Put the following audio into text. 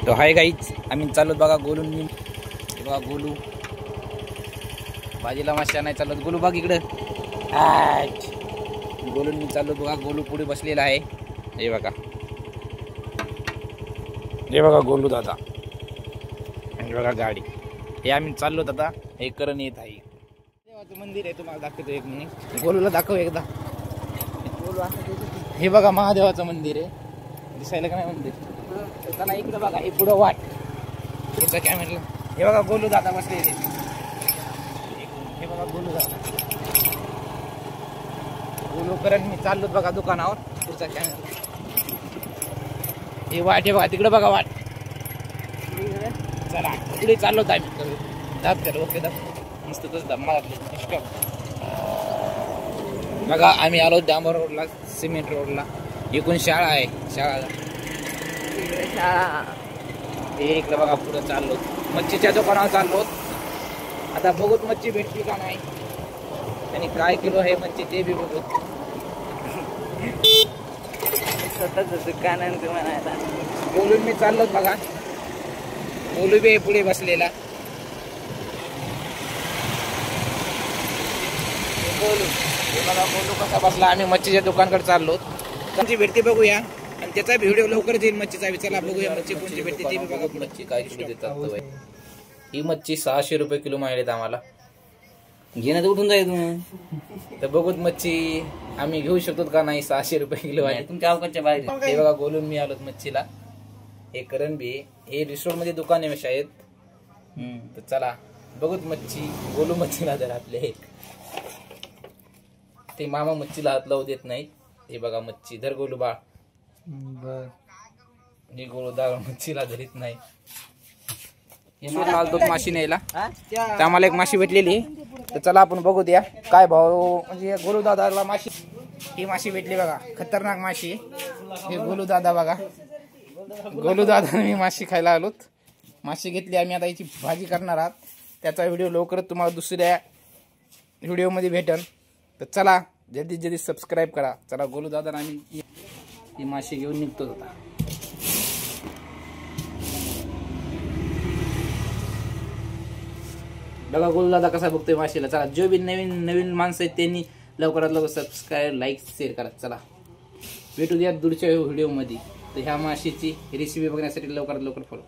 तो हाय गाईच आम्ही चाललो बघा गोलून मी बघा गोलू भाजीला माश्या नाही चालत गोलू बघ इकडं गोलून मी चाललो बघा गोलू पुढे बसलेला आहे हे बघा गोलू दादा आणि बघा गाडी हे आम्ही चाललो दादा हे करण येत आहे देवाचं मंदिर आहे तुम्हाला दाखवतो एक मिनिट गोलूला दाखव एकदा हे बघा महादेवाचं मंदिर आहे दिसायला का नाही मंदिर त्याला इकडं बघा हे पुढं वाट याचं काय म्हटलं हे बघा गोलू दादा बसलेले हे बघा गोलू दादा गोलू करण मी चाललो बघा दुकानावर पुढचा कॅमेरा हे वाट हे बघा तिकडं बघा वाट चला पुढे चाललो आम्ही दाब कर ओके दाब मस्त तसं धम्मा बघा आम्ही आलो डांबर रोडला सिमेंट रोडला एकूण शाळा आहे शाळा हे इकडे बघा पुढे चाललो मच्छीच्या दुकानावर चाललो आता बघूत मच्छी भेटली का नाही आणि काय किलो आहे मच्छी ते बी बघू स्वतःच दुकान म्हणायला बोलून मी चाललो बघा बोलू बी पुढे बसलेला बोलू बघा बोलू कसा बसला आम्ही मच्छीच्या दुकानकडे चाललो कोणती भेटते बघूया आणि त्याचा व्हिडिओ लवकरच येईल मच्छीचा चला बघूया मच्छी कोणती भेटते ते बघा मच्छी काय किलो देतात ही मच्छी 600 रुपये किलो मिळालीत आम्हाला घेण्यात उठून जाईल तर बघूत मच्छी आम्ही घेऊ शकतो का नाही 600 रुपये किलो आहे तुमच्या अवकाशच्या बाहेर हे बघा गोलून मी आलो मच्छीला हे करण बी हे रिसोर्ट मध्ये दुकान आहे शाळेत तर चला बघूत मच्छी गोलू मच्छीला जर आपले एक ते मामा मच्छीला हात लावू देत नाही हे बघा मच्छी धर गोलू बाळ हे गोलू दाळ मच्छीला धरीत नाही आलतो माशी न्यायला तर आम्हाला एक माशी भेटलेली तर चला आपण बघू द्या काय भाव म्हणजे गोलू दादाला माशी ही माशी भेटली बघा खतरनाक माशी हे गोलू दादा बघा गोलू दादा मी माशी खायला आलोत माशी घेतली आम्ही आता याची भाजी करणार आहात त्याचा व्हिडिओ लवकरच तुम्हाला दुसऱ्या व्हिडिओमध्ये भेटेल तर चला जल्दी जल्दी सबस्क्राईब करा चला गोलू दादा आम्ही ही माशी घेऊन निघतो होता बघा गोलू दादा कसा बघतोय माशीला चला जो बी नवीन नवीन माणसं आहेत त्यांनी लवकरात लवकर सबस्क्राईब लाईक शेअर करा चला भेटू द्या दूरच्या व्हिडिओमध्ये तर ह्या माशीची रेसिपी बघण्यासाठी लवकरात लवकर फॉलो